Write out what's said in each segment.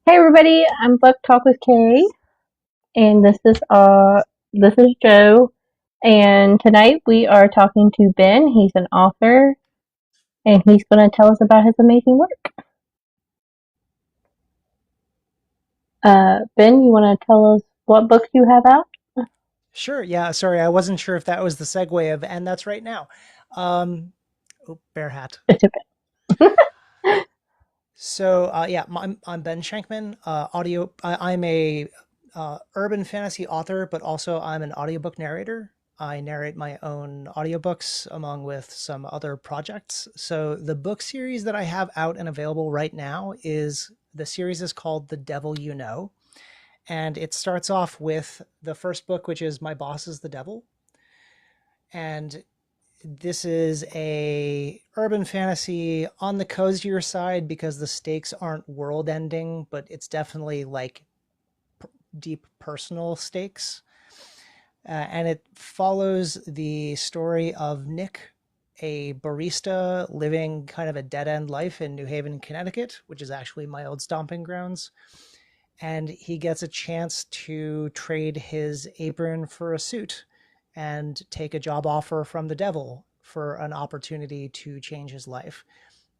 Hey everybody, I'm Book Talk with Kay, and this is Joe, and tonight we are talking to Ben. He's an author, and he's going to tell us about his amazing work. Ben, you want to tell us what books you have out? Sure. Yeah. Sorry, I wasn't sure if that was the segue of, and that's right now. Um, Bear hat. It's okay. So I'm Ben Shankman. I'm a urban fantasy author, but also I'm an audiobook narrator. I narrate my own audiobooks along with some other projects. So the book series that I have out and available right now is the series is called The Devil You Know, and it starts off with the first book, which is My Boss is the Devil, and this is a urban fantasy on the cozier side because the stakes aren't world ending, but it's definitely like deep personal stakes. And it follows the story of Nick, a barista living kind of a dead end life in New Haven, Connecticut, which is actually my old stomping grounds. And he gets a chance to trade his apron for a suit and take a job offer from the devil for an opportunity to change his life.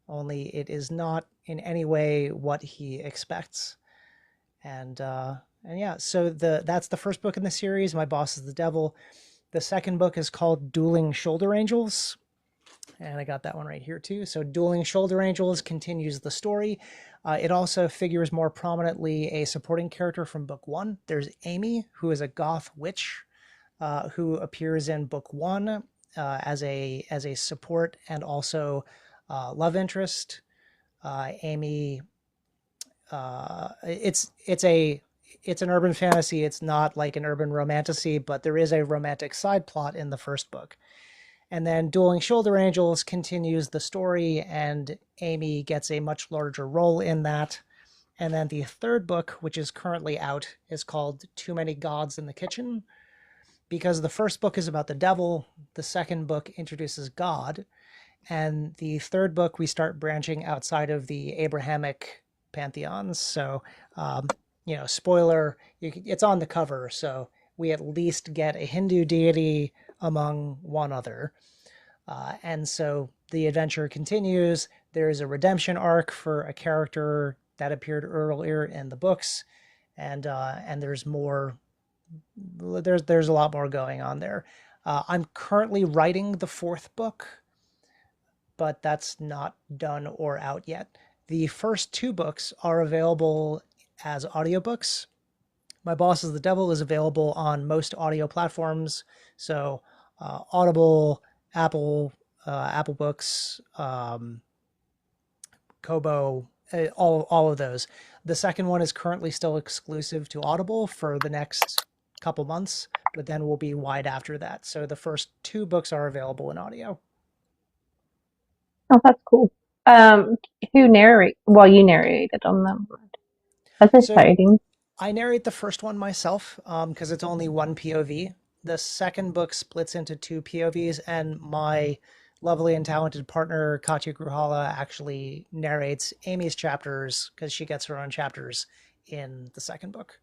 Only it is not in any way what he expects. And yeah, so that's the first book in the series. My Boss is the Devil. The second book is called Dueling Shoulder Angels, and I got that one right here too. So Dueling Shoulder Angels continues the story. It also figures more prominently a supporting character from book one. There's Amy, who is a goth witch, who appears in book one as a support and also love interest. Amy, it's an urban fantasy. It's not like an urban romantasy, but there is a romantic side plot in the first book. And then Dueling Shoulder Angels continues the story, and Amy gets a much larger role in that. And then the third book, which is currently out, is called Too Many Gods in the Kitchen. Because the first book is about the devil, the second book introduces God, and the third book we start branching outside of the Abrahamic pantheons. So, um, spoiler, it's on the cover, so we at least get a Hindu deity among one other. And so the adventure continues. There is a redemption arc for a character that appeared earlier in the books, and there's more. There's a lot more going on there. I'm currently writing the fourth book, but that's not done or out yet. The first two books are available as audiobooks. My Boss is the Devil is available on most audio platforms. So Audible, Apple, Apple Books, Kobo, all of those. The second one is currently still exclusive to Audible for the next couple months, but then will be wide after that. So the first two books are available in audio. Oh, that's cool. Um, who narrate? Well, you narrated on them. That's So exciting. I narrate the first one myself because it's only one POV. The second book splits into two POVs, and my lovely and talented partner Katya Gruhala actually narrates Amy's chapters because she gets her own chapters in the second book.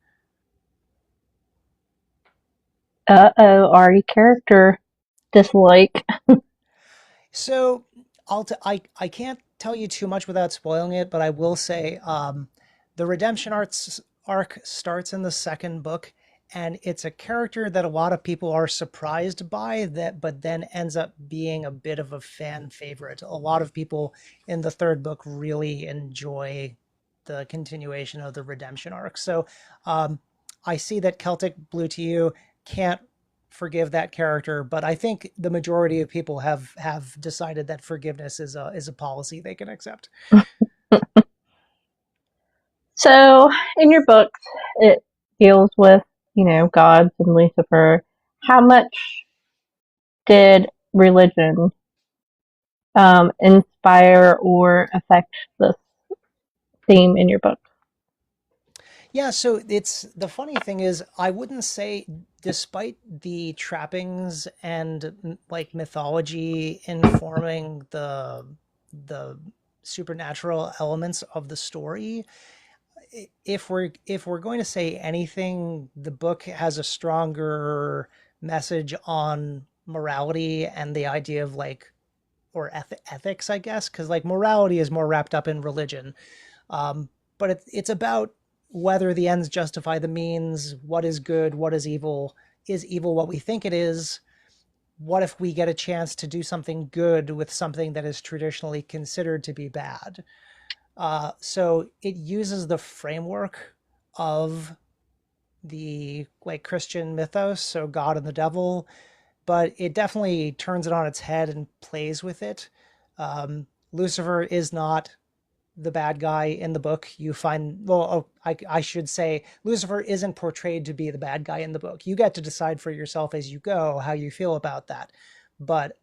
Oh, Ari character dislike. So I can't tell you too much without spoiling it, but I will say the arc starts in the second book, and it's a character that a lot of people are surprised by that, but then ends up being a bit of a fan favorite. A lot of people in the third book really enjoy the continuation of the redemption arc. So um, I see that Celtic Blue to You can't forgive that character, but I think the majority of people have decided that forgiveness is a policy they can accept. So, in your books, it deals with, gods and Lucifer. How much did religion inspire or affect this theme in your book? Yeah, so it's the funny thing is I wouldn't say despite the trappings and like mythology informing the supernatural elements of the story, if we're going to say anything, the book has a stronger message on morality and the idea of like or ethics, I guess, because like morality is more wrapped up in religion. But it's about whether the ends justify the means, what is good, what is evil what we think it is, what if we get a chance to do something good with something that is traditionally considered to be bad. So it uses the framework of the like Christian mythos, so God and the devil, but it definitely turns it on its head and plays with it. Lucifer is not the bad guy in the book. You find, well, oh, I should say, Lucifer isn't portrayed to be the bad guy in the book. You get to decide for yourself as you go how you feel about that. But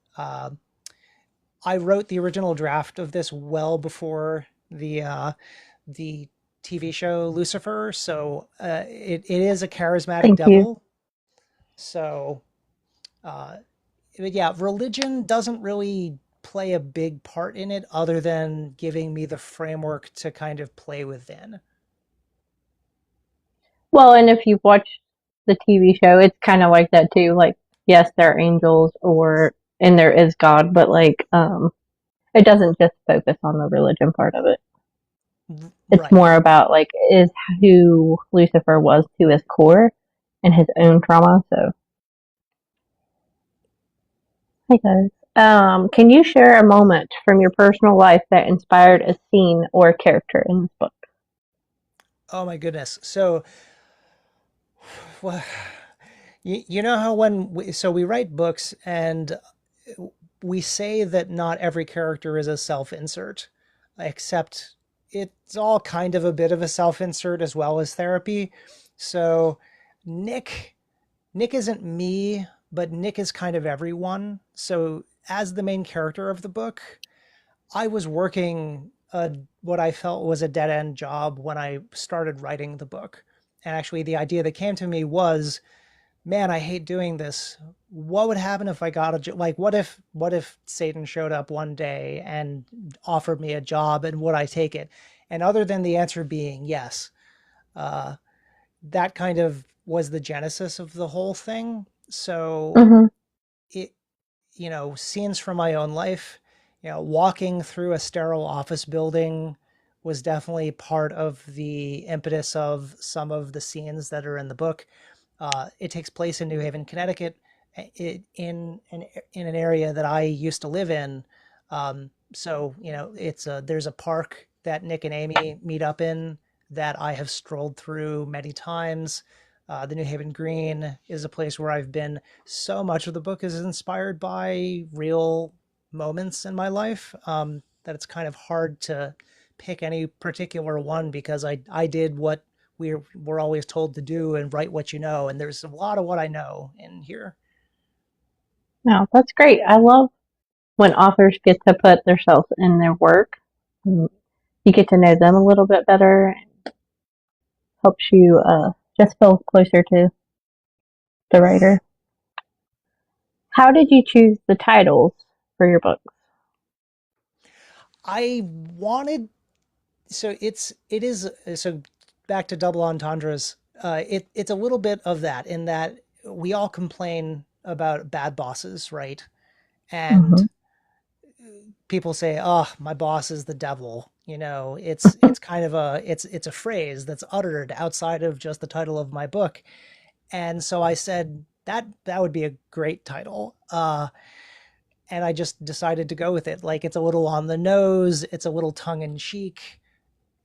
I wrote the original draft of this well before the TV show Lucifer, so it is a charismatic Thank you. devil. So uh, but yeah, religion doesn't really play a big part in it other than giving me the framework to kind of play within. Well, and if you've watched the TV show, it's kind of like that too. Like, yes, there are angels, or and there is God, but like, it doesn't just focus on the religion part of it. It's Right. more about like is who Lucifer was to his core and his own trauma. So, hey guys, can you share a moment from your personal life that inspired a scene or character in this book? Oh my goodness. So, well, you know how we write books and we say that not every character is a self-insert, except it's all kind of a bit of a self-insert as well as therapy. So Nick Nick isn't me, but Nick is kind of everyone. So as the main character of the book, I was working what I felt was a dead end job when I started writing the book. And actually, the idea that came to me was, man, I hate doing this. What would happen if I got a job? Like, what if Satan showed up one day and offered me a job, and would I take it? And other than the answer being yes, uh, that kind of was the genesis of the whole thing. So Mm-hmm. it, scenes from my own life, walking through a sterile office building was definitely part of the impetus of some of the scenes that are in the book. It takes place in New Haven, Connecticut, in an area that I used to live in. So there's a park that Nick and Amy meet up in that I have strolled through many times. The New Haven Green is a place where I've been. So much of the book is inspired by real moments in my life, that it's kind of hard to pick any particular one because I did what we're always told to do and write what you know. And there's a lot of what I know in here. No, that's great. I love when authors get to put themselves in their work. Mm, you get to know them a little bit better, and helps you just feel closer to the writer. How did you choose the titles for your books? I wanted it is so back to double entendres. It's a little bit of that in that we all complain about bad bosses, right? And Mm-hmm. people say, "Oh, my boss is the devil." It's kind of a phrase that's uttered outside of just the title of my book. And so I said that would be a great title. And I just decided to go with it. Like it's a little on the nose, it's a little tongue in cheek,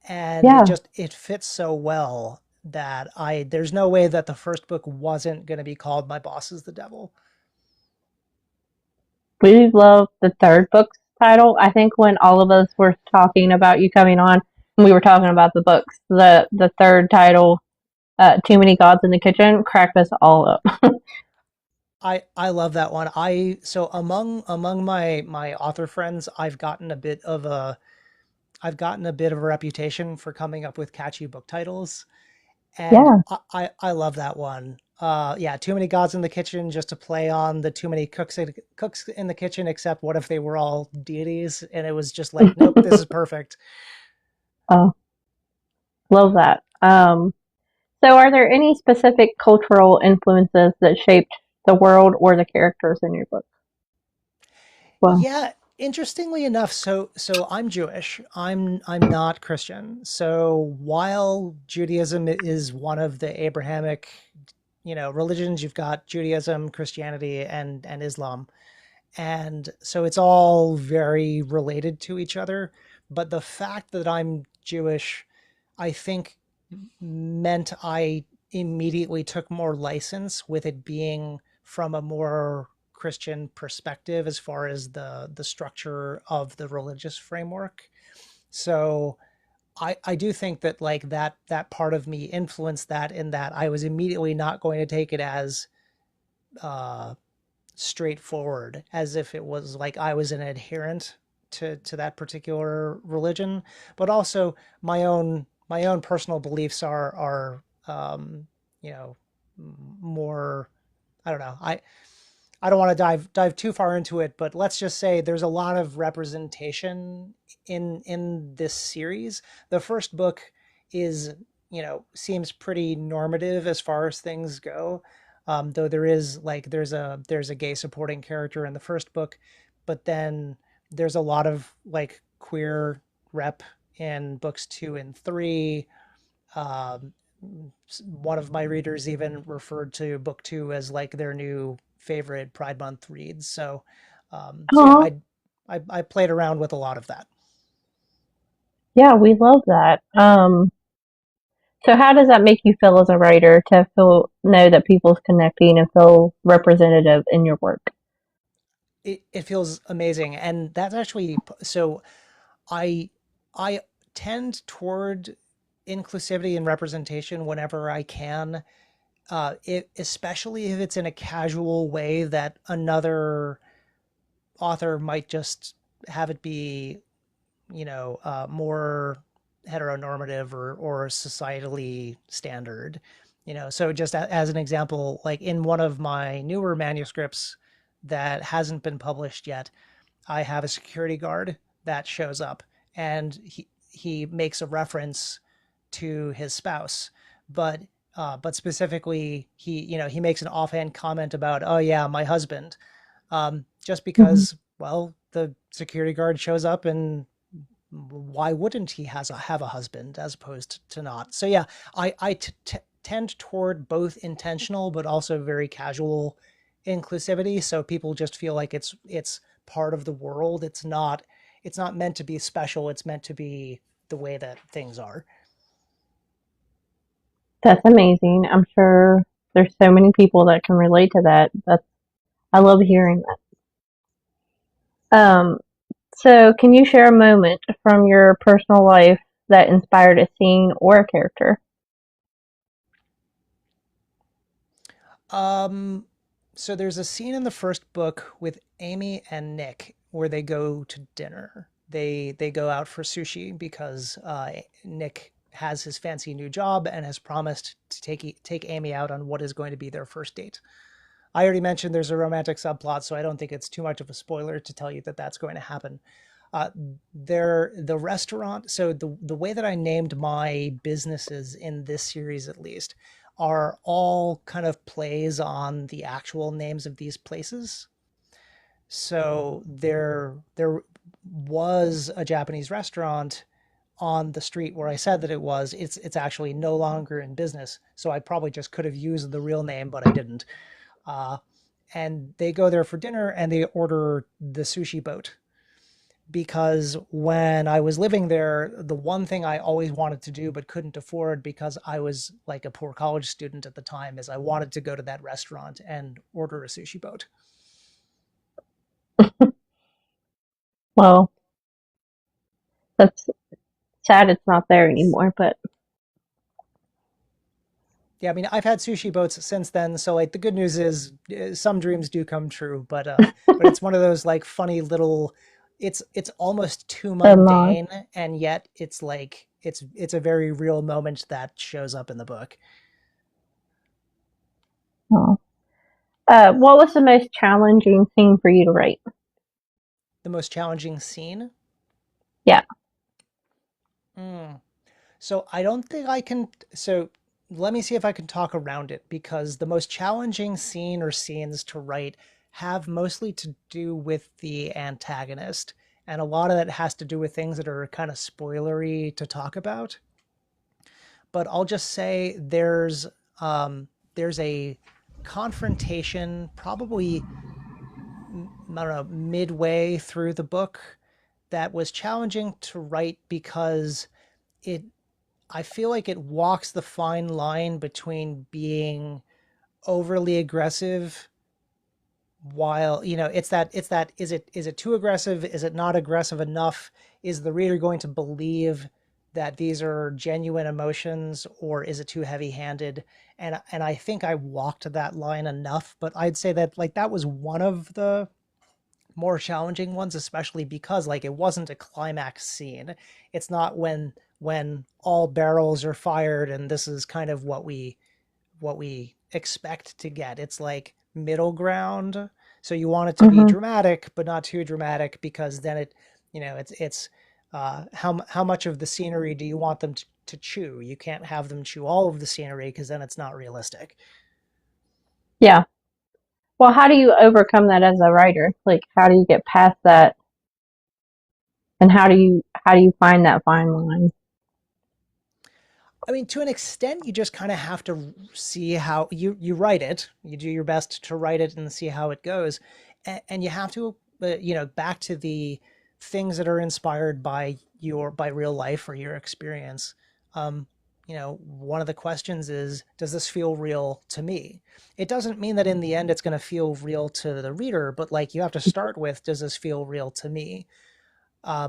and Yeah, it fits so well that I there's no way that the first book wasn't going to be called My Boss is the Devil. we love the third book's title. I think when all of us were talking about you coming on, we were talking about the books. The third title, "Too Many Gods in the Kitchen," cracked us all up. I love that one. I so among my author friends, I've gotten a bit of a reputation for coming up with catchy book titles, and Yeah. I love that one. Yeah, Too Many Gods in the Kitchen, just to play on the too many cooks in the kitchen. Except what if they were all deities? And it was just like, nope, this is perfect. Oh, Love that. So, are there any specific cultural influences that shaped the world or the characters in your book? Well, Yeah, interestingly enough, so I'm Jewish. I'm not Christian. So while Judaism is one of the Abrahamic, religions, you've got Judaism, Christianity, and Islam. And so it's all very related to each other. But the fact that I'm Jewish, I think, meant I immediately took more license with it being from a more Christian perspective as far as the structure of the religious framework. So I do think that like that part of me influenced that, in that I was immediately not going to take it as uh, straightforward, as if it was like I was an adherent to that particular religion, but also my own personal beliefs are you know more. I don't know. I don't want to dive too far into it, but let's just say there's a lot of representation in this series. The first book is, seems pretty normative as far as things go. Though there is like there's a gay supporting character in the first book, but then there's a lot of like queer rep in books 2 and 3. Um, One of my readers even referred to book 2 as like their new favorite Pride Month reads. So yeah, oh, I played around with a lot of that. yeah, we love that. So, how does that make you feel as a writer to know that people's connecting and feel representative in your work? It feels amazing, and that's actually so. I I tend toward inclusivity and representation whenever I can. Especially if it's in a casual way that another author might just have it be, more heteronormative or societally standard. So just as an example, like in one of my newer manuscripts that hasn't been published yet, I have a security guard that shows up, and he makes a reference to his spouse, but but specifically he makes an offhand comment about, oh yeah, my husband, just Mhm. because, well, the security guard shows up, and why wouldn't he have a husband as opposed to not? So yeah, I tend toward both intentional but also very casual inclusivity, so people just feel like it's part of the world. It's not meant to be special. It's meant to be the way that things are. That's amazing. I'm sure there's so many people that can relate to that. I love hearing that. So, can you share a moment from your personal life that inspired a scene or a character? Um, so there's a scene in the first book with Amy and Nick where they go to dinner. They go out for sushi because Nick has his fancy new job and has promised to take Amy out on what is going to be their first date. I already mentioned there's a romantic subplot, so I don't think it's too much of a spoiler to tell you that that's going to happen. Uh, the restaurant. So the way that I named my businesses in this series, at least, are all kind of plays on the actual names of these places. So there was a Japanese restaurant on the street where I said that it was. It's actually no longer in business. So I probably just could have used the real name, but I didn't. Uh, and they go there for dinner and they order the sushi boat, because when I was living there, the one thing I always wanted to do but couldn't afford because I was like a poor college student at the time is I wanted to go to that restaurant and order a sushi boat. Well, that's sad it's not there anymore, but Yeah, I mean, I've had sushi boats since then, so like the good news is some dreams do come true, but it's one of those like funny little. It's almost too the loss. mundane, and yet it's like it's a very real moment that shows up in the book. Oh. What was the most challenging scene for you to write? The most challenging scene. Yeah. Mm. So I don't think I can. So let me see if I can talk around it because the most challenging scene or scenes to write have mostly to do with the antagonist. And a lot of that has to do with things that are kind of spoilery to talk about. But I'll just say there's a confrontation probably I don't know midway through the book that was challenging to write because it I feel like it walks the fine line between being overly aggressive while it's that is it too aggressive, is it not aggressive enough, is the reader going to believe that these are genuine emotions, or is it too heavy-handed? And I think I walked that line enough, but I'd say that like that was one of the more challenging ones, especially because like it wasn't a climax scene. It's not when all barrels are fired and this is kind of what we expect to get. It's like middle ground. So you want it to be Hmm. dramatic, but not too dramatic because then it's how much of the scenery do you want them to chew? You can't have them chew all of the scenery because then it's not realistic. Yeah. Well, how do you overcome that as a writer? Like, how do you get past that, and how do you find that fine line? I mean, to an extent, you just kind of have to see how you write it. You do your best to write it and see how it goes, and you have to, back to the things that are inspired by real life or your experience. Um, one of the questions is, does this feel real to me? It doesn't mean that in the end it's going to feel real to the reader, but like you have to start with, does this feel real to me?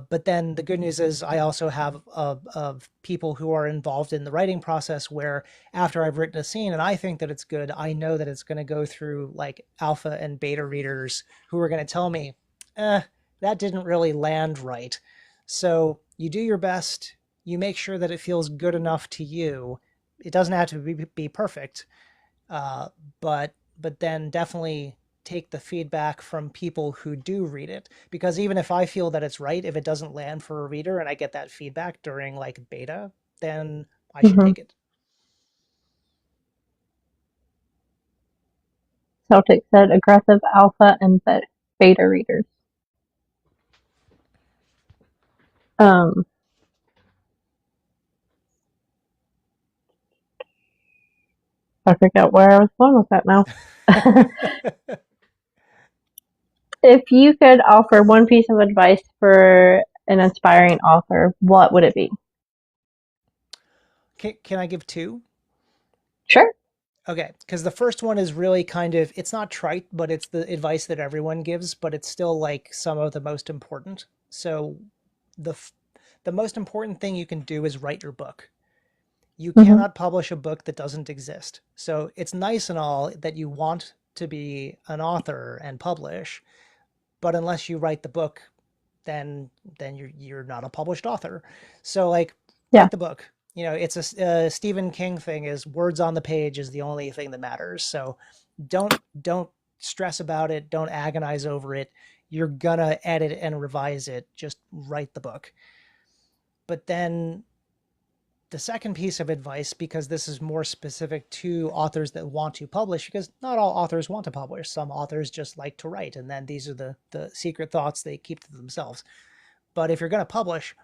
But then the good news is I also have of people who are involved in the writing process where after I've written a scene and I think that it's good, I know that it's going to go through like alpha and beta readers who are going to tell me, that didn't really land right. So you do your best. You make sure that it feels good enough to you. It doesn't have to be perfect, uh, but then definitely take the feedback from people who do read it, because even if I feel that it's right, if it doesn't land for a reader and I get that feedback during like beta, then I should Hmm. take it. Celtic said aggressive alpha and beta readers. Um, I forgot where I was going with that now. If you could offer one piece of advice for an aspiring author, what would it be? Can I give two? Sure. Okay, because the first one is really kind of, it's not trite, but it's the advice that everyone gives, but it's still like some of the most important. So the the most important thing you can do is write your book. You Hmm. cannot publish a book that doesn't exist. So it's nice and all that you want to be an author and publish, but unless you write the book, then you're not a published author. So like Yeah. write the book. It's a Stephen King thing is words on the page is the only thing that matters. So don't stress about it. Don't agonize over it. You're gonna edit and revise it. Just write the book. But then the second piece of advice, because this is more specific to authors that want to publish, because not all authors want to publish. Some authors just like to write, and then these are the secret thoughts they keep to themselves. But if you're going to publish,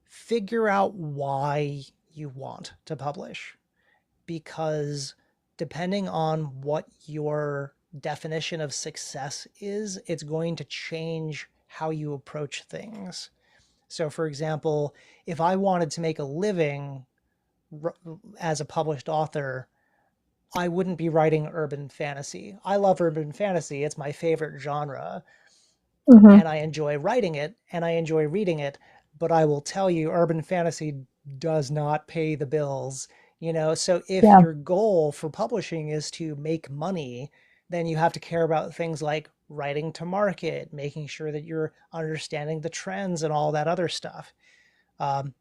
figure out why you want to publish, because depending on what your definition of success is, it's going to change how you approach things. So, for example, if I wanted to make a living as a published author, I wouldn't be writing urban fantasy. I love urban fantasy, it's my favorite genre, Hmm. and I enjoy writing it and I enjoy reading it. But I will tell you, urban fantasy does not pay the bills. So if Yeah. your goal for publishing is to make money, then you have to care about things like writing to market, making sure that you're understanding the trends and all that other stuff.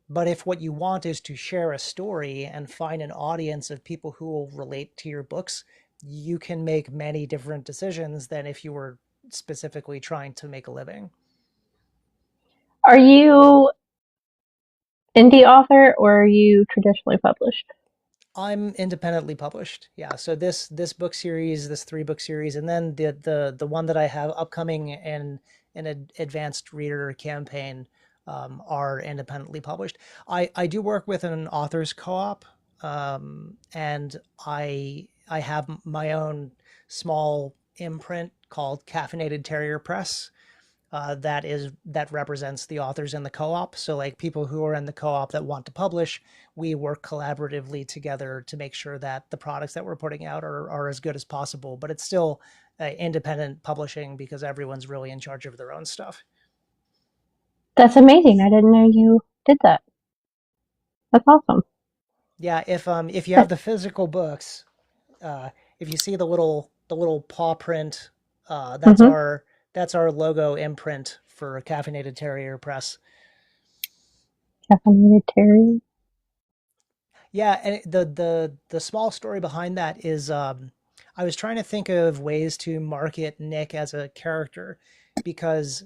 But if what you want is to share a story and find an audience of people who will relate to your books, you can make many different decisions than if you were specifically trying to make a living. Are you indie author or are you traditionally published? I'm independently published. Yeah. So this book series, this 3 book series, and then the one that I have upcoming in an advanced reader campaign are independently published. I do work with an authors co-op, and I have my own small imprint called Caffeinated Terrier Press, that represents the authors in the co-op. So like people who are in the co-op that want to publish, we work collaboratively together to make sure that the products that we're putting out are as good as possible. But it's still independent publishing because everyone's really in charge of their own stuff. That's amazing. I didn't know you did that. That's awesome. Yeah, if you have the physical books, uh, if you see the little paw print, uh, that's Mm-hmm. our that's our logo imprint for Caffeinated Terrier Press. Caffeinated Terry. Yeah, and the small story behind that is, I was trying to think of ways to market Nick as a character because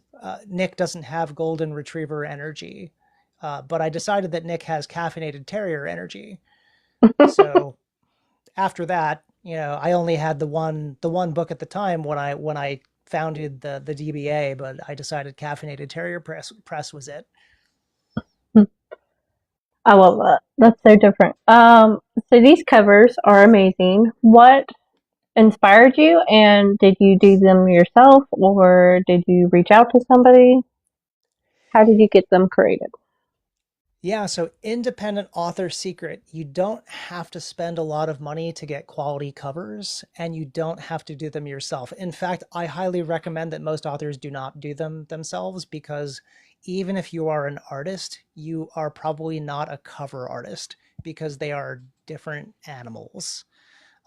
Nick doesn't have golden retriever energy, but I decided that Nick has caffeinated terrier energy. So after that, I only had the one book at the time when I founded the DBA, but I decided caffeinated terrier press was it. I love that. That's so different. So these covers are amazing. What inspired you, and did you do them yourself, or did you reach out to somebody? How did you get them created? Yeah, so independent author secret. You don't have to spend a lot of money to get quality covers, and you don't have to do them yourself. In fact, I highly recommend that most authors do not do them themselves because even if you are an artist, you are probably not a cover artist because they are different animals.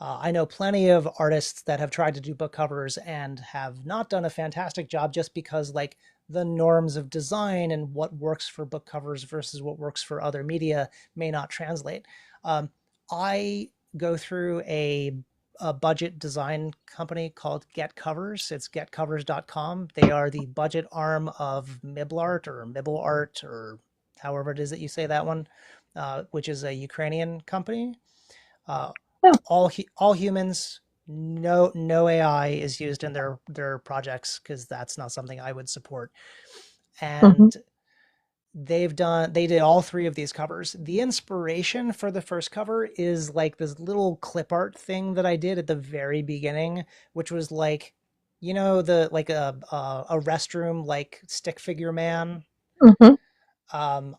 I know plenty of artists that have tried to do book covers and have not done a fantastic job just because, like, the norms of design and what works for book covers versus what works for other media may not translate. Um, I go through a budget design company called Get Covers. It's getcovers.com. They are the budget arm of Miblart or Mibleart or however it is that you say that one, which is a Ukrainian company. Uh, Oh, all humans. No AI is used in their projects because that's not something I would support. hmm. And they did all 3 of these covers. The inspiration for the first cover is like this little clip art thing that I did at the very beginning, which was like, the like a restroom like stick figure man. Hmm. Um,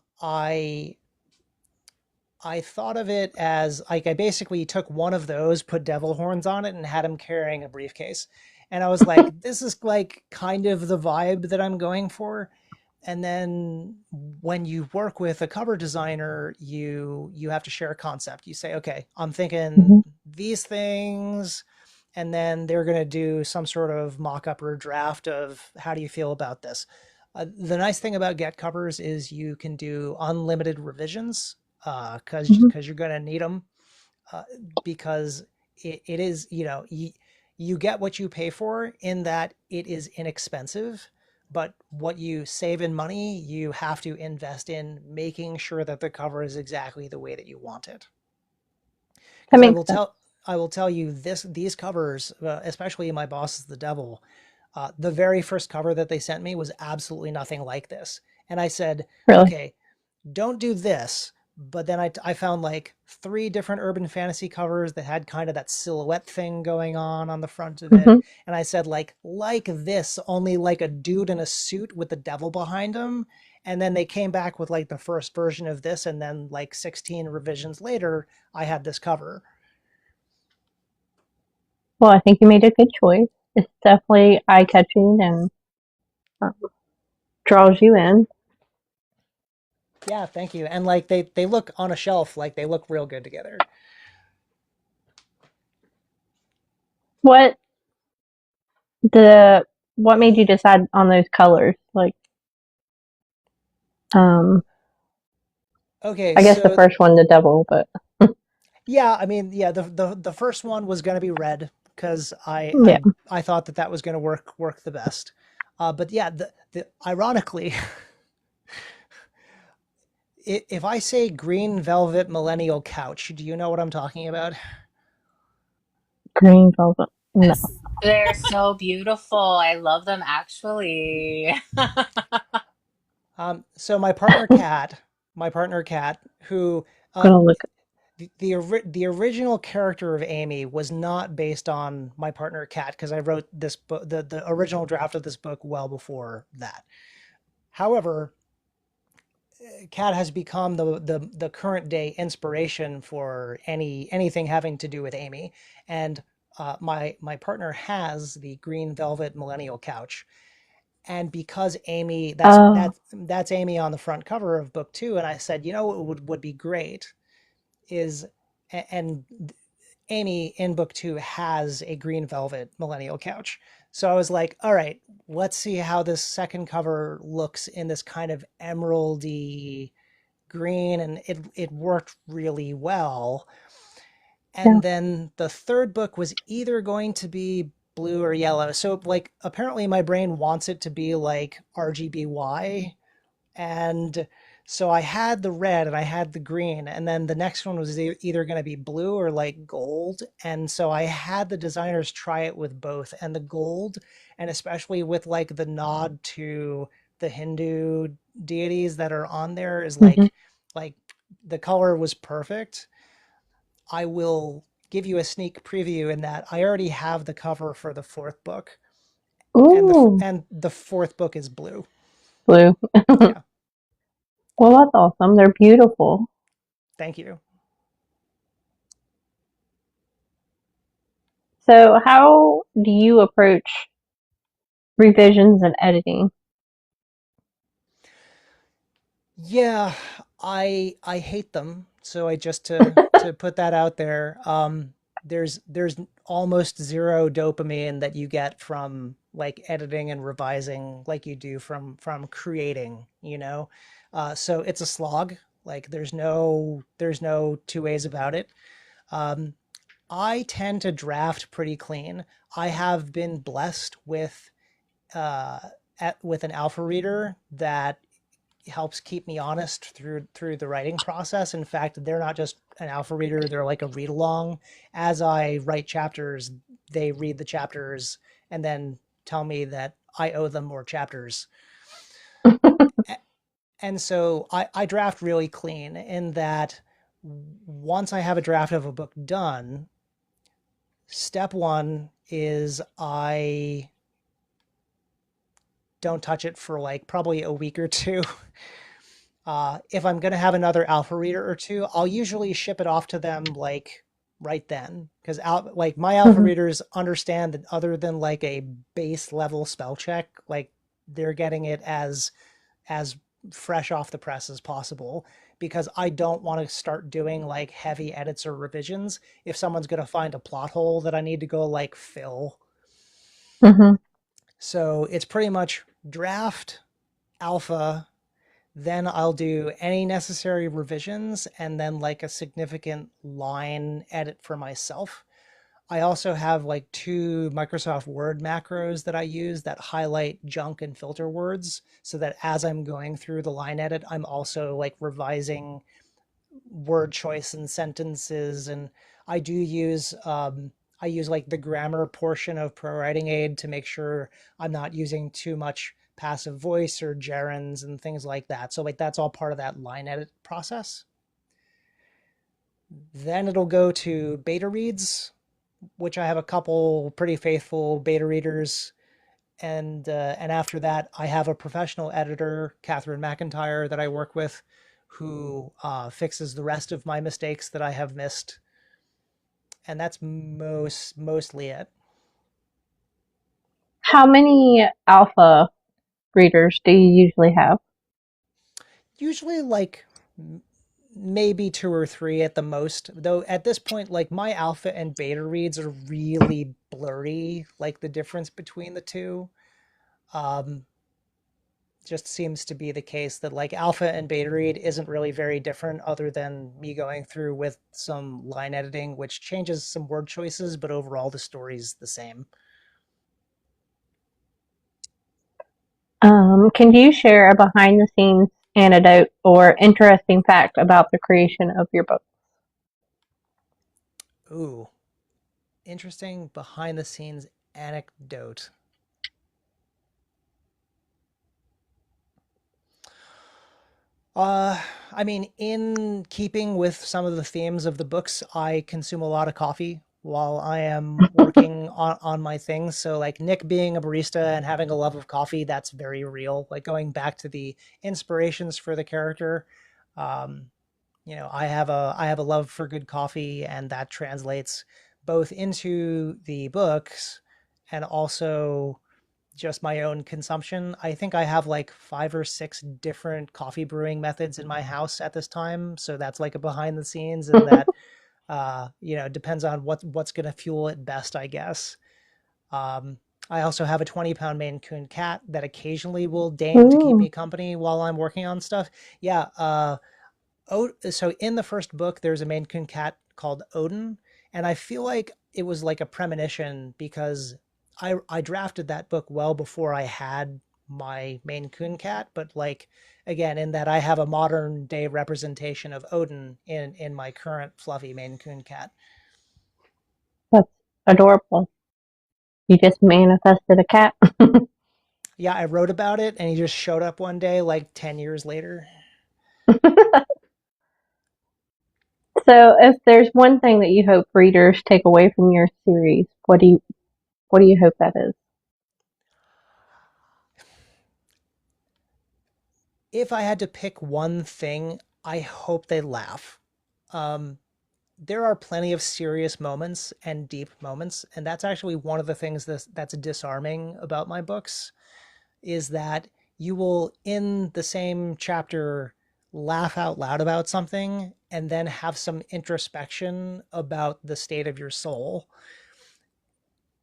I thought of it as like I basically took one of those, put devil horns on it, and had him carrying a briefcase. And I was like, this is like kind of the vibe that I'm going for. And then when you work with a cover designer, you have to share a concept. You say, okay, I'm thinking Hmm. these things, and then they're going to do some sort of mock-up or draft of how do you feel about this. The nice thing about Get Covers is you can do unlimited revisions Hmm. because you're going to need them, uh, because it is, you get what you pay for in that it is inexpensive, but what you save in money you have to invest in making sure that the cover is exactly the way that you want it. That Because makes sense. I will tell you these covers, especially My Boss is the Devil. The very first cover that they sent me was absolutely nothing like this, and I said, Really. okay, don't do this. But then I found like 3 different urban fantasy covers that had kind of that silhouette thing going on the front of it. Hmm. And I said, like this, only like a dude in a suit with the devil behind him. And then they came back with like the first version of this. And then like 16 revisions later, I had this cover. Well, I think you made a good choice. It's definitely eye catching and um, draws you in. Yeah, thank you. And like they look on a shelf, like they look real good together. What the what made you decide on those colors? Like, um, Okay, I guess the so first one, the devil, but yeah, I mean, yeah, the first one was going to be red because I, yeah. I I thought that that was going to work the best. But yeah, the ironically, If I say green velvet millennial couch, do you know what I'm talking about? Green velvet. No. Yes, they're so beautiful. I love them actually. So my partner Kat, who Gonna um, look. the original character of Amy was not based on my partner Kat because I wrote this book, the original draft of this book well before that. However, Kat has become the current day inspiration for anything having to do with Amy, and my partner has the green velvet millennial couch, and because Amy Oh. that's Amy on the front cover of book two, and I said, you know what would be great is and Amy in book two has a green velvet millennial couch. So I was like, all right, let's see how this second cover looks in this kind of emeraldy green, and it worked really well. Yeah. And then the third book was either going to be blue or yellow. So like apparently my brain wants it to be like RGBY, and so I had the red and I had the green, and then the next one was either going to be blue or like gold. And so I had the designers try it with both, and the gold, and especially with like the nod to the Hindu deities that are on there, is Hmm. like the color was perfect. I will give you a sneak preview in that I already have the cover for the fourth book, Ooh, and the fourth book is blue. blue. Yeah, Well, that's awesome. They're beautiful. thank you. So, how do you approach revisions and editing? Yeah, I hate them. So I just to put that out there, there's almost zero dopamine that you get from like editing and revising like you do from creating, you know. So it's a slog. Like there's no two ways about it. Um, I tend to draft pretty clean. I have been blessed uh, with an alpha reader that helps keep me honest through the writing process. In fact, they're not just an alpha reader, they're like a read along. As I write chapters, they read the chapters and then tell me that I owe them more chapters. And so I draft really clean in that once I have a draft of a book done, step one is I don't touch it for like probably a week or two. If I'm going to have another alpha reader or two, I'll usually ship it off to them like right then, because like my alpha Hmm. readers understand that other than like a base level spell check, like they're getting it as fresh off the press as possible, because I don't want to start doing like heavy edits or revisions if someone's going to find a plot hole that I need to go like fill. Hmm. So it's pretty much draft, alpha, then I'll do any necessary revisions and then like a significant line edit for myself. I also have like two Microsoft Word macros that I use that highlight junk and filter words so that as I'm going through the line edit, I'm also like revising word choice and sentences. And I do use I use like the grammar portion of Pro Writing Aid to make sure I'm not using too much passive voice or gerunds and things like that. So like that's all part of that line edit process. Then it'll go to beta reads, which I have a couple pretty faithful beta readers, and after that, I have a professional editor, Catherine McIntyre, that I work with, who fixes the rest of my mistakes that I have missed, and that's mostly it. How many alpha readers do you usually have? Usually, like maybe two or three at the most. Though at this point, like my alpha and beta reads are really blurry, like the difference between the two. Um, just seems to be the case that like alpha and beta read isn't really very different other than me going through with some line editing which changes some word choices, but overall the story's the same. Can you share a behind the scenes anecdote or interesting fact about the creation of your book? Ooh, interesting behind the scenes anecdote. Uh, I mean, in keeping with some of the themes of the books, I consume a lot of coffee while I am working on my things. So, like Nick being a barista and having a love of coffee, that's very real. Like going back to the inspirations for the character, um, I have a love for good coffee, and that translates both into the books and also just my own consumption. I think I have like 5 or 6 different coffee brewing methods in my house at this time. So that's like a behind the scenes, and that depends on what's going to fuel it best, I guess. Um, I also have a 20-pound Maine Coon cat that occasionally will deign to keep Ooh. me company while I'm working on stuff. Yeah. So in the first book, there's a Maine Coon cat called Odin, and I feel like it was like a premonition because I drafted that book well before I had my Maine Coon cat, but like again, in that I have a modern day representation of Odin in my current fluffy Maine Coon cat. That's adorable. You just manifested a cat. Yeah, I wrote about it, and he just showed up one day, like 10 years later. So, if there's one thing that you hope readers take away from your series, what do you hope that is? If I had to pick one thing, I hope they laugh. Um, there are plenty of serious moments and deep moments, and that's actually one of the things that's disarming about my books is that you will in the same chapter laugh out loud about something and then have some introspection about the state of your soul,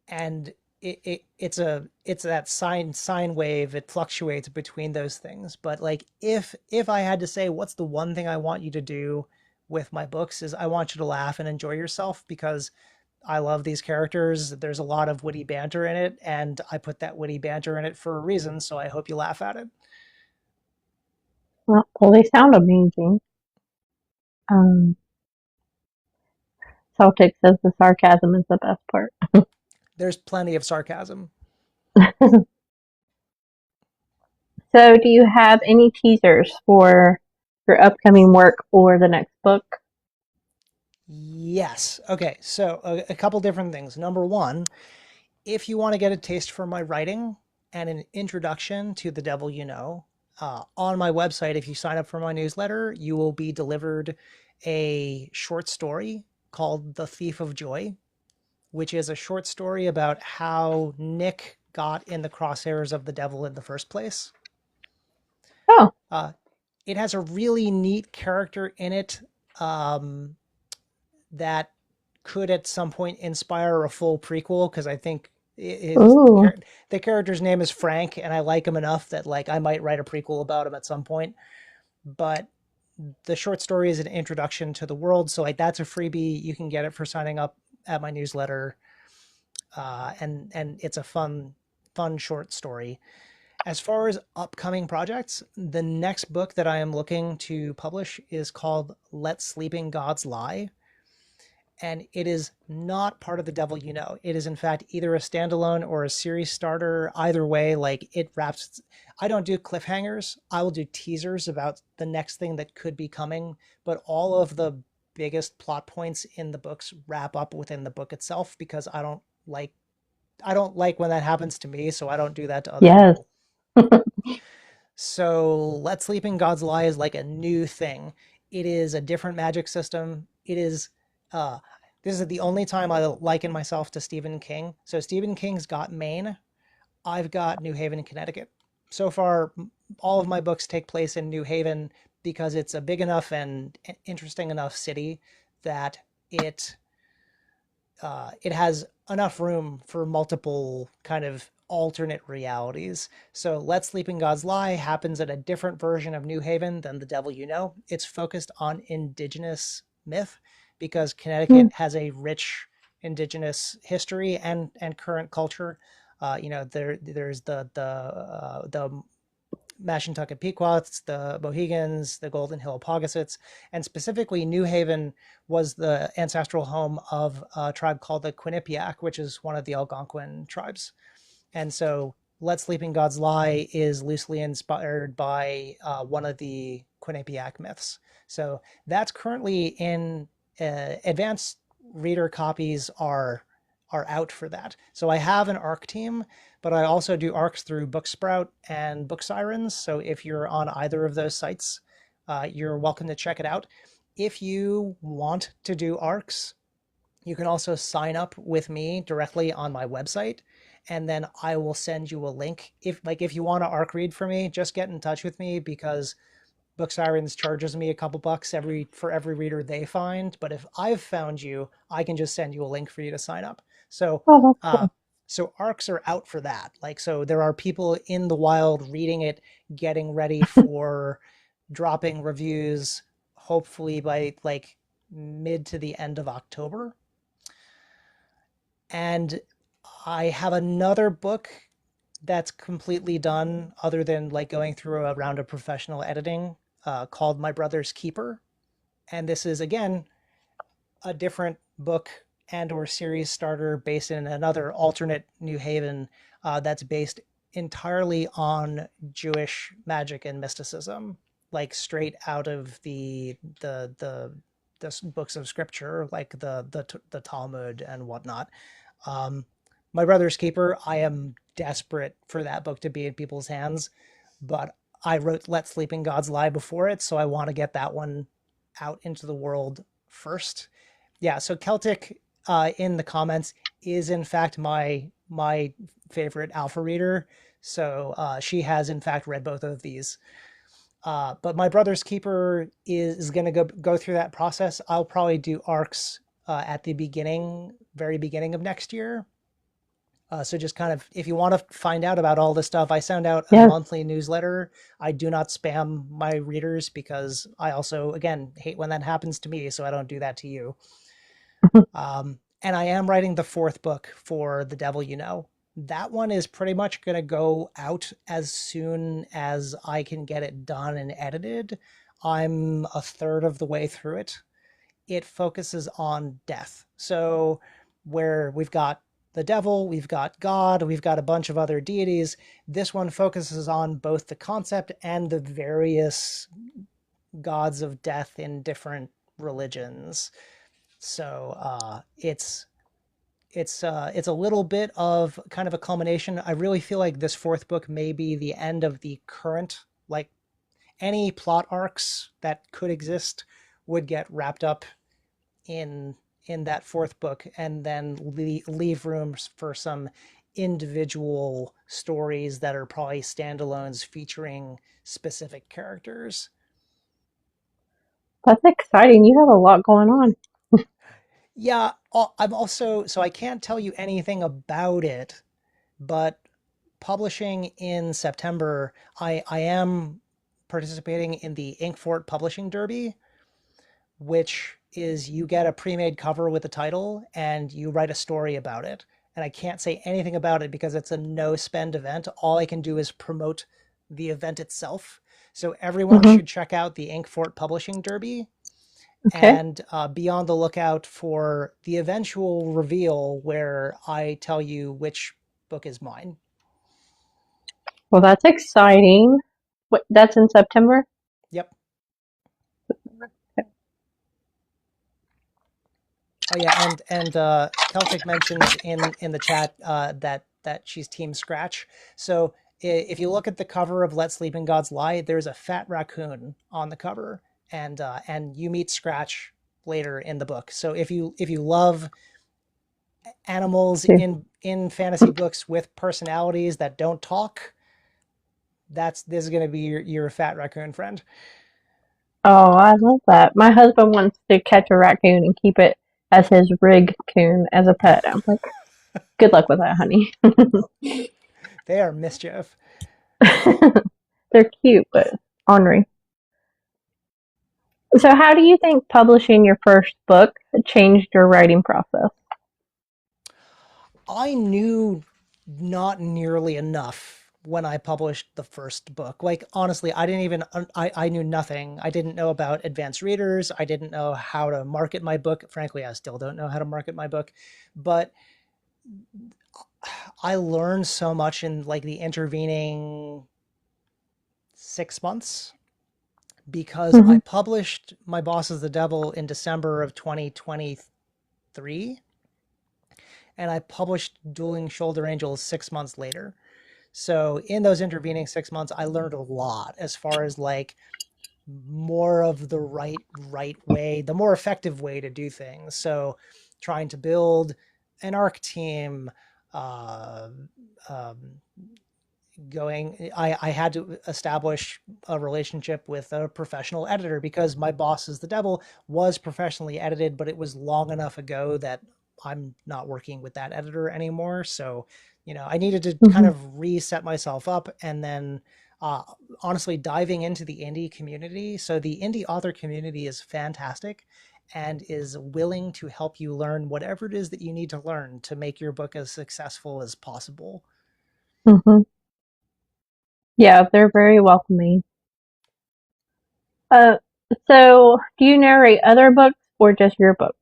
and it's that sine wave. It fluctuates between those things, but like if I had to say what's the one thing I want you to do with my books is I want you to laugh and enjoy yourself because I love these characters. There's a lot of witty banter in it, and I put that witty banter in it for a reason, so I hope you laugh at it. Well, they sound amazing. Um, Celtic says the sarcasm is the best part. There's plenty of sarcasm. So, do you have any teasers for your upcoming work or the next book? Yes. Okay, so a couple different things. Number one, if you want to get a taste for my writing and an introduction to The Devil You Know, on my website, if you sign up for my newsletter, you will be delivered a short story called The Thief of Joy, which is a short story about how Nick got in the crosshairs of the devil in the first place. Oh, Uh, it has a really neat character in it um, that could at some point inspire a full prequel because I think his ooh, the character's name is Frank, and I like him enough that like I might write a prequel about him at some point. But the short story is an introduction to the world, so like that's a freebie. You can get it for signing up at my newsletter, and it's a fun short story. As far as upcoming projects, the next book that I am looking to publish is called Let Sleeping Gods Lie, and it is not part of The Devil You Know. It is in fact either a standalone or a series starter. Either way, like it wraps. I don't do cliffhangers. I will do teasers about the next thing that could be coming, but all of the biggest plot points in the books wrap up within the book itself because I don't like when that happens to me, so I don't do that to other yes. people. So Let Sleeping Gods Lie is like a new thing. It is a different magic system. It is uh this is the only time I liken myself to Stephen King. So Stephen King's got Maine, I've got New Haven, Connecticut. So far, all of my books take place in New Haven because it's a big enough and interesting enough city that it has enough room for multiple kind of alternate realities. So Let Sleeping Gods Lie happens at a different version of New Haven than The Devil You Know. It's focused on indigenous myth because Hmm. Connecticut has a rich indigenous history and current culture. There's the Mashantucket Pequots, the Mohegans, the Golden Hill Pogussets, and specifically New Haven was the ancestral home of a tribe called the Quinnipiac, which is one of the Algonquin tribes. And so Let Sleeping Gods Lie is loosely inspired by one of the Quinnipiac myths. So that's currently in advanced reader copies are out for that. So I have an ARC team, but I also do ARCs through Booksprout and Book Sirens. So if you're on either of those sites, you're welcome to check it out. If you want to do ARCs, you can also sign up with me directly on my website, and then I will send you a link. If you want to ARC read for me, just get in touch with me because Book Sirens charges me a couple bucks for every reader they find. But if I've found you, I can just send you a link for you to sign up. So Oh, that's cool. so ARCs are out for that. So there are people in the wild reading it, getting ready for dropping reviews, hopefully by like mid to the end of October. And I have another book that's completely done other than like going through a round of professional editing called My Brother's Keeper. And this is, again, a different book and or series starter based in another alternate New Haven that's based entirely on Jewish magic and mysticism, like straight out of the books of scripture, like the Talmud and whatnot. My Brother's Keeper, I am desperate for that book to be in people's hands, but I wrote Let Sleeping Gods Lie before it, so I want to get that one out into the world first. Yeah, so Celtic in the comments is in fact my favorite alpha reader. So she has in fact read both of these. But My Brother's Keeper is going to go through that process. I'll probably do ARCs at the very beginning of next year. So just kind of, if you want to find out about all this stuff, I send out a Yes. monthly newsletter. I do not spam my readers because I also, again, hate when that happens to me, so I don't do that to you. And I am writing the fourth book for The Devil You Know. That one is pretty much going to go out as soon as I can get it done and edited. I'm a third of the way through it. It focuses on death. So where we've got the devil, we've got God, we've got a bunch of other deities. This one focuses on both the concept and the various gods of death in different religions. So it's a little bit of kind of a culmination. I really feel like this fourth book may be the end of the current, like any plot arcs that could exist would get wrapped up in that fourth book, and then leave room for some individual stories that are probably standalones featuring specific characters. That's exciting. You have a lot going on. Yeah, I'm also, so I can't tell you anything about it, but publishing in September, I am participating in the Inkfort Publishing Derby, which is you get a pre-made cover with a title and you write a story about it. And I can't say anything about it because it's a no-spend event. All I can do is promote the event itself. So everyone Mhm. should check out the Inkfort Publishing Derby Okay. and be on the lookout for the eventual reveal where I tell you which book is mine. Well, that's exciting. What, that's in September? Yep. Oh yeah, and Celtic mentions in the chat that she's Team Scratch. So if you look at the cover of Let Sleeping Gods Lie, there's a fat raccoon on the cover, and you meet Scratch later in the book. So if you love animals Yeah. in fantasy books with personalities that don't talk, this is going to be your fat raccoon friend. Oh, I love that. My husband wants to catch a raccoon and keep it as his rig coon as a pet. I'm like, good luck with that, honey. They are mischief. They're cute, but ornery. So, how do you think publishing your first book changed your writing process? I knew not nearly enough when I published the first book. Like, honestly, I didn't even, I knew nothing. I didn't know about advanced readers. I didn't know how to market my book. Frankly, I still don't know how to market my book. But I learned so much in like the intervening 6 months because I Hmm. published My Boss is the Devil in December of 2023, and I published Dueling Shoulder Angels 6 months later. So in those intervening 6 months, I learned a lot as far as like more of the right way, the more effective way to do things. So trying to build an arc team, uh, um, I had to establish a relationship with a professional editor because My Boss is the Devil was professionally edited, but it was long enough ago that I'm not working with that editor anymore. So, I needed to kind Hmm. of reset myself up, and then uh, honestly diving into the indie community. So the indie author community is fantastic and is willing to help you learn whatever it is that you need to learn to make your book as successful as possible. Hmm. Yeah, they're very welcoming. Uh, so do you narrate other books or just your books?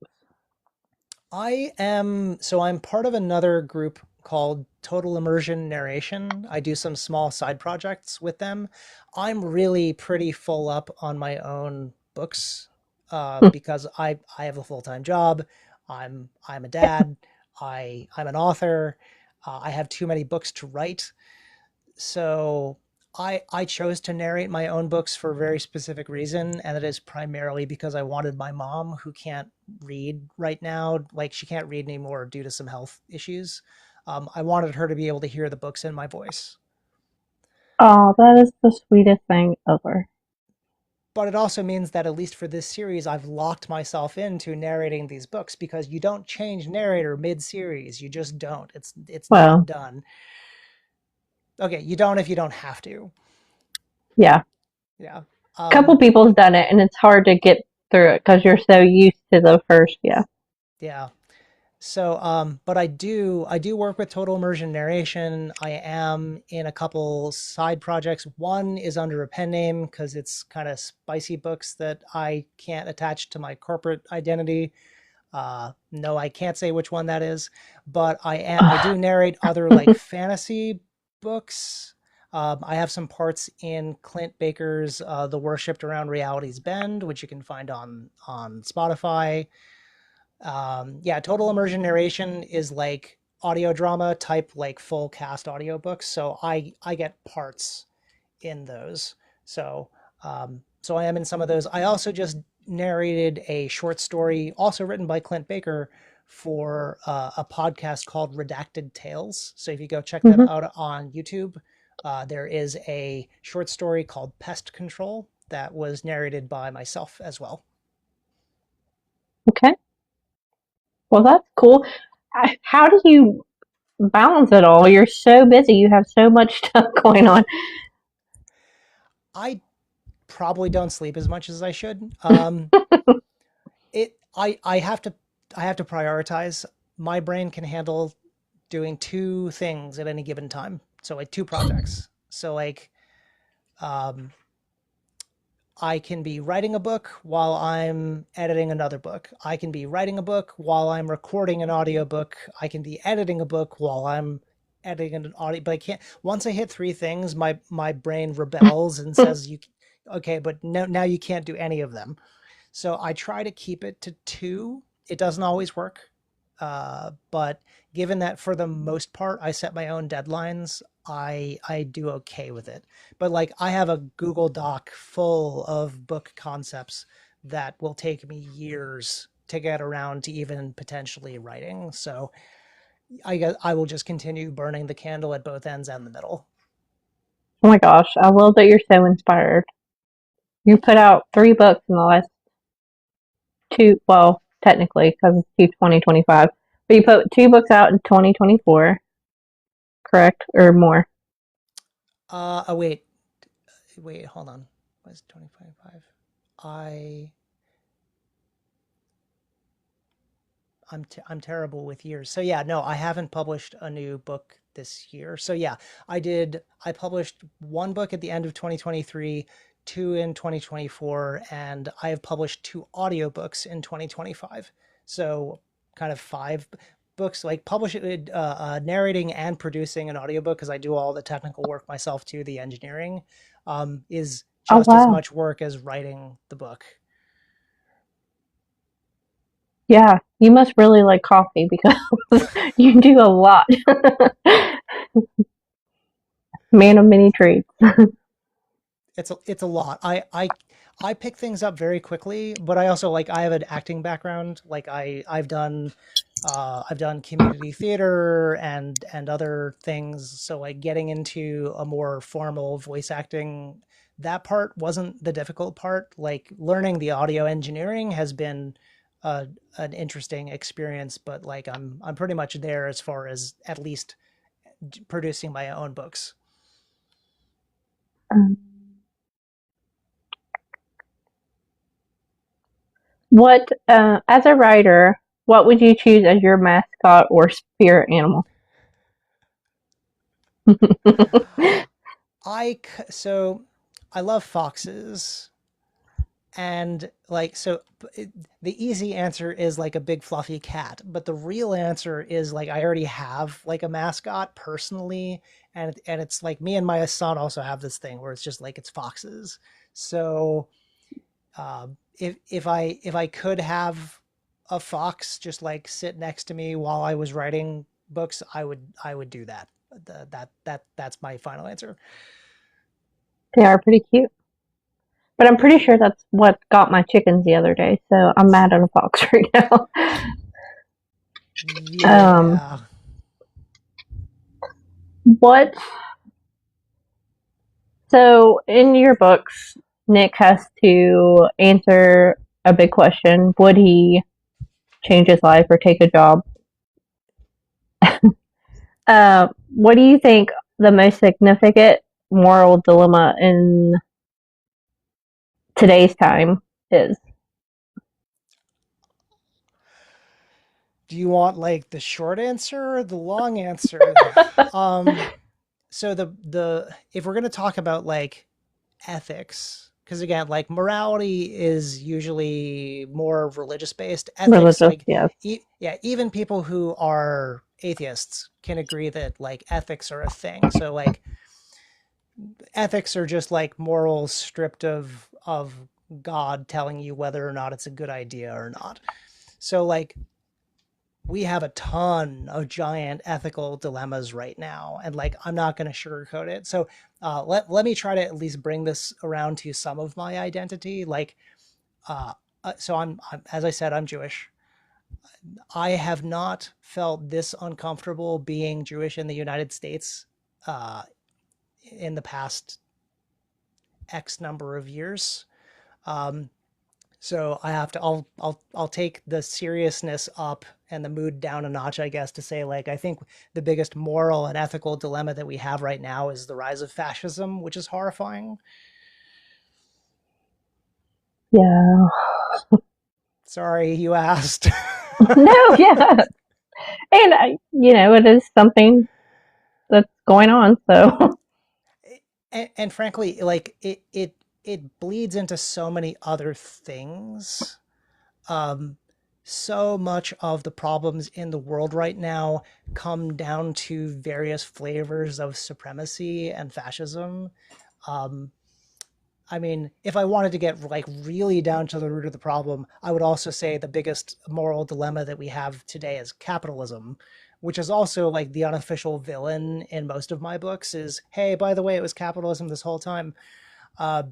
I'm part of another group called Total Immersion Narration. I do some small side projects with them. I'm really pretty full up on my own books because I have a full-time job. I'm a dad. I'm an author. I have too many books to write. So I chose to narrate my own books for a very specific reason, and it is primarily because I wanted my mom, who can't read right now, like she can't read anymore due to some health issues. I wanted her to be able to hear the books in my voice. Oh, that is the sweetest thing ever. But it also means that at least for this series, I've locked myself into narrating these books because you don't change narrator mid-series. You just don't. It's not Well, done. Okay, you don't if you don't have to. yeah. Yeah. A couple Um, people's done it, and it's hard to get through it because you're so used to the first. Yeah. yeah. So, but I do work with Total Immersion Narration. I am in a couple side projects. One is under a pen name because it's kind of spicy books that I can't attach to my corporate identity. No, I can't say which one that is, but I do narrate other like fantasy books. I have some parts in Clint Baker's The Worshipped Around Reality's Bend, which you can find on Spotify. Yeah, Total Immersion Narration is like audio drama type, like full cast audiobooks. So I get parts in those. So I am in some of those. I also just narrated a short story, also written by Clint Baker, for a podcast called Redacted Tales. So if you go check that Hmm. out on YouTube, there is a short story called Pest Control that was narrated by myself as well. Okay. Well, that's cool. How do you balance it all? You're so busy. You have so much stuff going on. I probably don't sleep as much as I should. It I have to prioritize. My brain can handle doing two things at any given time. So like two projects. So like um, I can be writing a book while I'm editing another book. I can be writing a book while I'm recording an audiobook. I can be editing a book while I'm editing an audio, but I can't. Once I hit three things, my brain rebels and says you okay, but now you can't do any of them. So I try to keep it to two. It doesn't always work. But given that for the most part I set my own deadlines, I do okay with it. But like I have a Google Doc full of book concepts that will take me years to get around to even potentially writing. So I guess I will just continue burning the candle at both ends and the middle. Oh my gosh, I love that you're so inspired. You put out 3 books in the last two, well, technically, because it's 2025, but you put 2 books out in 2024, correct? Or more? Oh wait, hold on. Was 2025? I I'm terrible with years. So yeah, no, I haven't published a new book this year. So yeah, I published one book at the end of 2023, two in 2024, and I have published two audiobooks in 2025. So kind of five books, like publishing, narrating and producing an audiobook, because I do all the technical work myself too, the engineering, is Oh just as wow. much work as writing the book. Yeah, you must really like coffee because you do a lot. Man of many trades. It's a lot. I pick things up very quickly, but I also like I have an acting background. Like I've done community theater and other things. So like getting into a more formal voice acting, that part wasn't the difficult part. Like learning the audio engineering has been uh, an interesting experience, but like I'm pretty much there as far as at least producing my own books. Um, What, as a writer, what would you choose as your mascot or spirit animal? So I love foxes. And like so the easy answer is like a big fluffy cat, but the real answer is like I already have like a mascot personally, and it's like me and my son also have this thing where it's just like it's foxes. So if I could have a fox just like sit next to me while I was writing books, I would do that. That's my final answer. They are pretty cute. But I'm pretty sure that's what got my chickens the other day, so I'm mad at a fox right now. Um, Yeah. what? So in your books, Nick has to answer a big question. Would he change his life or take a job? What do you think the most significant moral dilemma in today's time is? Do you want like the short answer or the long answer? Um, so the if we're gonna talk about like ethics, because again, like morality is usually more religious based. Ethics, Religious, like yes. yeah, even people who are atheists can agree that like ethics are a thing. So like ethics are just like morals stripped of God telling you whether or not it's a good idea or not. So like we have a ton of giant ethical dilemmas right now, and like I'm not going to sugarcoat it. So let me try to at least bring this around to some of my identity. Like uh, so I'm as I said, I'm Jewish. I have not felt this uncomfortable being Jewish in the United States uh, in the past X number of years. Um, So I have to I'll take the seriousness up and the mood down a notch, I guess, to say like I think the biggest moral and ethical dilemma that we have right now is the rise of fascism, which is horrifying. Yeah. Sorry, you asked. No, yeah. And, it is something that's going on, so. And frankly, like it bleeds into so many other things. Um, so much of the problems in the world right now come down to various flavors of supremacy and fascism. Um, I mean, if I wanted to get like really down to the root of the problem, I would also say the biggest moral dilemma that we have today is capitalism, which is also like the unofficial villain in most of my books is, hey, by the way, it was capitalism this whole time. Uh,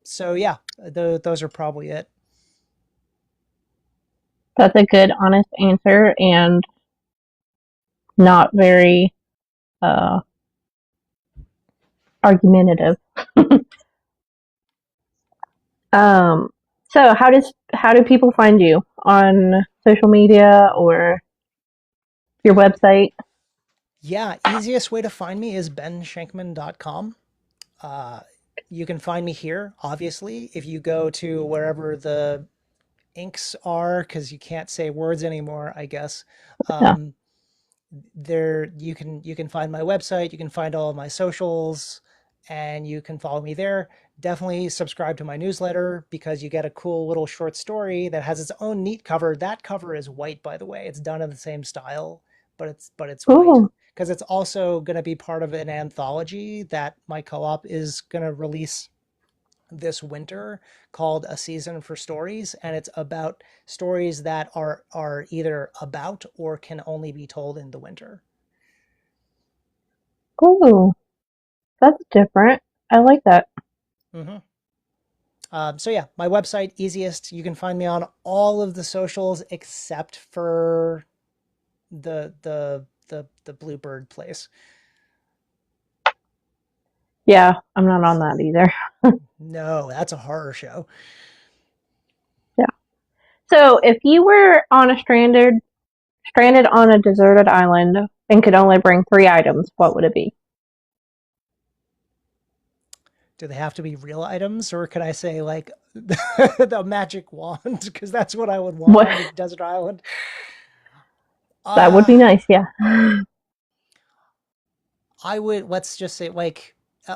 so yeah, those are probably it. That's a good, honest answer and not very uh, argumentative. Um, so how do people find you on social media or your website? Yeah, easiest way to find me is benshankman.com. Uh, you can find me here, obviously. If you go to wherever the inks are, because you can't say words anymore, I guess. Yeah. Um, there you can find my website, you can find all of my socials, and you can follow me there. Definitely subscribe to my newsletter because you get a cool little short story that has its own neat cover. That cover is white, by the way. It's done in the same style, but it's white Cool. because it's also going to be part of an anthology that my co-op is going to release this winter called A Season for Stories, and it's about stories that are either about or can only be told in the winter. Cool. That's different. I like that. Hmm. So yeah, my website, easiest. You can find me on all of the socials except for the Bluebird place. Yeah, I'm not on that either. No, that's a horror show. Yeah. So if you were on a stranded on a deserted island and could only bring 3 items, what would it be? Do they have to be real items, or can I say like the magic wand? Because that's what I would want What? on the desert island. That would Uh, be nice, yeah. I would, let's just say, like,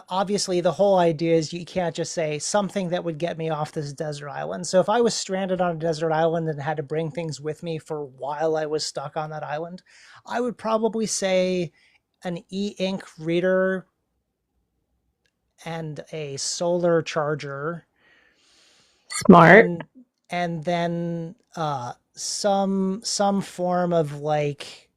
obviously, the whole idea is you can't just say something that would get me off this desert island. So if I was stranded on a desert island and had to bring things with me for while I was stuck on that island, I would probably say an e-ink reader and a solar charger, Smart. and then some form of like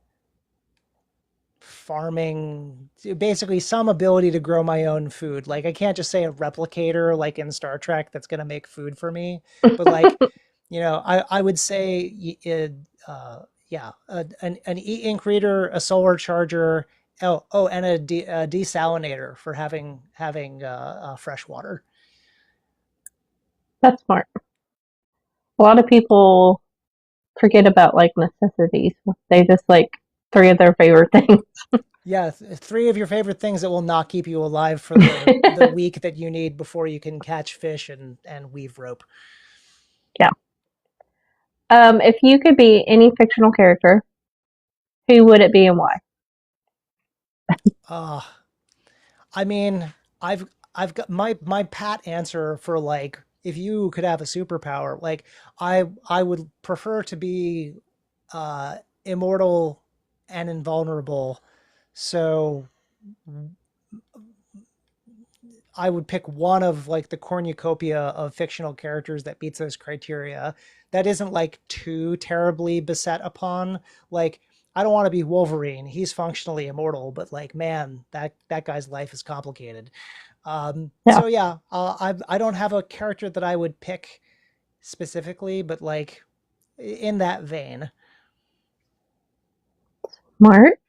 farming, basically some ability to grow my own food. Like I can't just say a replicator like in Star Trek that's going to make food for me, but like, I would say yeah, an e-ink reader, a solar charger, and a desalinator for having fresh water. That's smart. A lot of people forget about like necessities. They just like 3 of their favorite things. Yeah, three of your favorite things that will not keep you alive for the week that you need before you can catch fish and weave rope. Yeah. If you could be any fictional character, who would it be and why? Uh, I mean, I've got my pat answer for like if you could have a superpower, like I would prefer to be uh immortal and invulnerable. So I would pick one of like the cornucopia of fictional characters that meets those criteria. That isn't like too terribly beset upon. Like I don't want to be Wolverine. He's functionally immortal, but like man, that guy's life is complicated. Yeah. So yeah, I don't have a character that I would pick specifically, but like in that vein. Smart.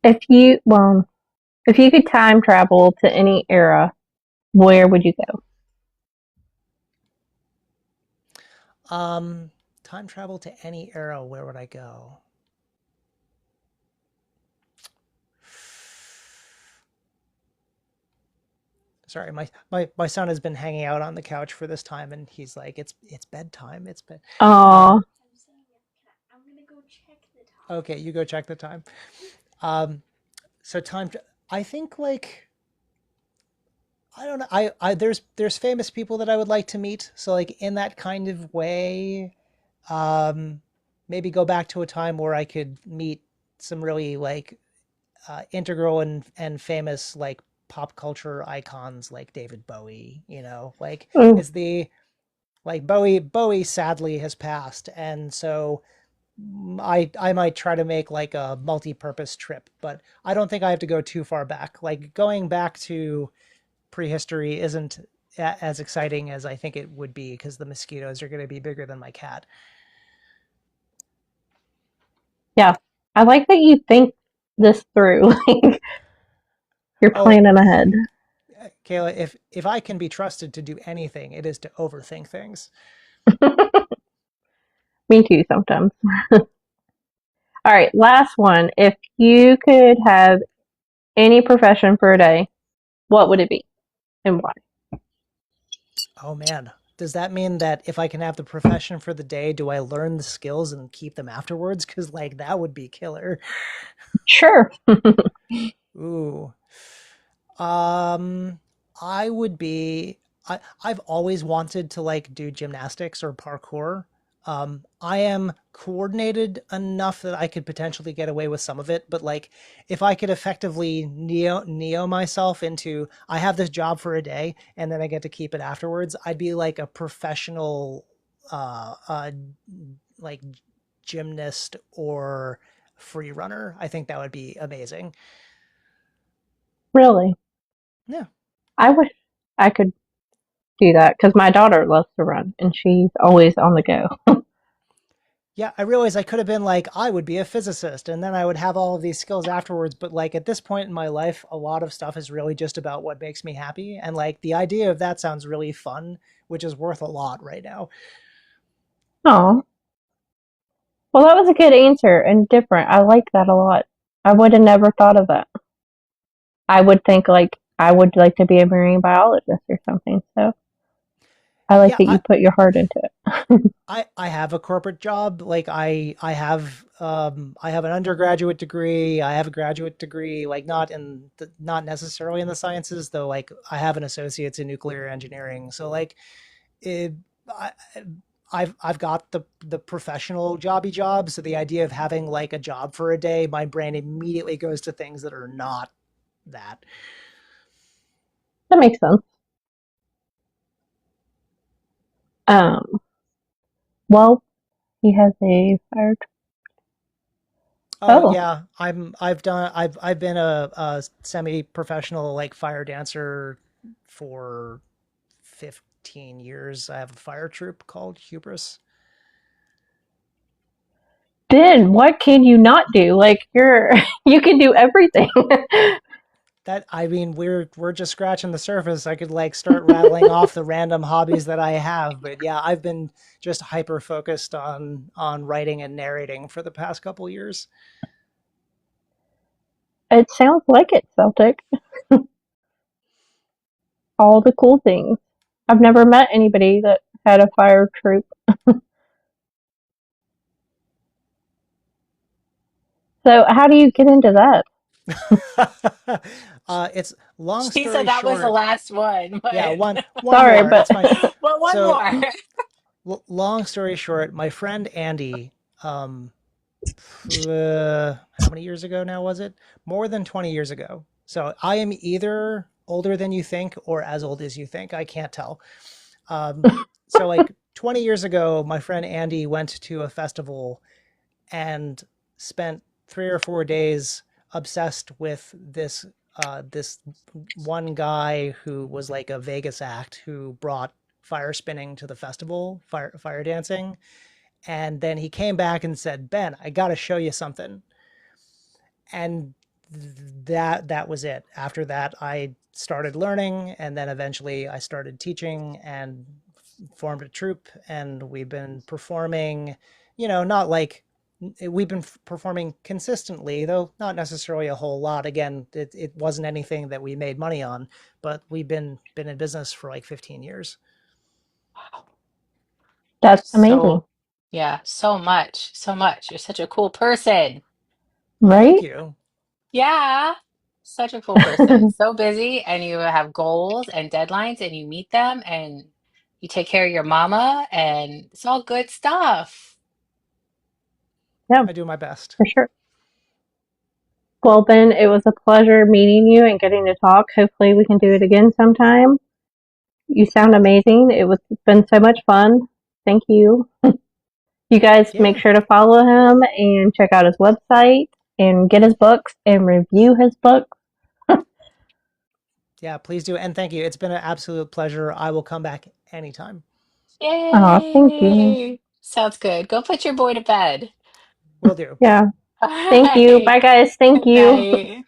If you could time travel to any era, where would you go? Um, Time travel to any era, where would I go? Sorry, my son has been hanging out on the couch for this time, and he's like, it's bedtime. It's bed. Aw, Um, okay, you go check the time. Um, so time. I think like I don't know. There's famous people that I would like to meet. So like in that kind of way, um, maybe go back to a time where I could meet some really like integral and famous like pop culture icons like David Bowie. Like mm, is the like Bowie sadly has passed, and so I might try to make like a multi-purpose trip, but I don't think I have to go too far back. Like going back to prehistory isn't as exciting as I think it would be because the mosquitoes are going to be bigger than my cat. yeah. I like that you think this through. Like you're Oh, planning ahead. Kayla, if I can be trusted to do anything, it is to overthink things. Me too sometimes. All right, last one. If you could have any profession for a day, what would it be and why? Oh man, does that mean that if I can have the profession for the day, do I learn the skills and keep them afterwards? Because like that would be killer. Sure. Ooh. Um, I would be. I've always wanted to like do gymnastics or parkour. I am coordinated enough that I could potentially get away with some of it, but like if I could effectively neo myself into I have this job for a day and then I get to keep it afterwards, I'd be like a professional uh, uh like gymnast or free runner. I think that would be amazing. Really. Yeah. I wish I could do that because my daughter loves to run and she's always on the go. Yeah, I realized I could have been like, I would be a physicist and then I would have all of these skills afterwards. But like at this point in my life, a lot of stuff is really just about what makes me happy. And like the idea of that sounds really fun, which is worth a lot right now. Oh, well, that was a good answer and different. I like that a lot. I would have never thought of that. I would think like I would like to be a marine biologist or something. So I like Yeah, that you put your heart into it. I have a corporate job. Like I have an undergraduate degree. I have a graduate degree. Like not necessarily in the sciences, though. Like I have an associate's in nuclear engineering. So like it, I, I've got the professional jobby job. So the idea of having like a job for a day, my brain immediately goes to things that are not that. That makes sense. Um, well, he has a fire. Oh Oh, yeah, I've been a semi-professional like fire dancer for 15 years. I have a fire troupe called Hubris. Ben, what can you not do? Like you're, you can do everything. That I mean, we're just scratching the surface. I could like start rattling off the random hobbies that I have, but yeah, I've been just hyper focused on writing and narrating for the past couple years. It sounds like it, Celtic. All the cool things. I've never met anybody that had a fire troop. So how do you get into that? It's long She said story that was the short. last one, Yeah, but one Sorry, more. but It's my but one so more. long story short, my friend Andy, um, how many years ago now was it? More than 20 years ago. So I am either older than you think or as old as you think. I can't tell. Um, so like 20 years ago, my friend Andy went to a festival and spent 3 or 4 days obsessed with this one guy who was like a Vegas act who brought fire spinning to the festival, fire dancing, and then he came back and said, "Ben, I got to show you something." And that was it. After that, I started learning, and then eventually I started teaching and formed a troupe, and we've been performing. Not like we've been performing consistently, though not necessarily a whole lot. Again, it wasn't anything that we made money on, but we've been in business for like 15 years. that's amazing, So, yeah, so much, so much. You're such a cool person. Thank right? you. Yeah, such a cool person. So busy, and you have goals and deadlines, and you meet them, and you take care of your mama, and it's all good stuff. Yeah, I do my best. for sure. Well, Ben, it was a pleasure meeting you and getting to talk. Hopefully, we can do it again sometime. You sound amazing. It was been so much fun. Thank you. You guys make Yeah. sure to follow him and check out his website and get his books and review his books. Yeah, please do. And thank you. It's been an absolute pleasure. I will come back anytime. Oh, thank you. Yay! Sounds good. Go put your boy to bed. Will do. Yeah. All Thank you. right. Bye, guys. Thank Good you. night.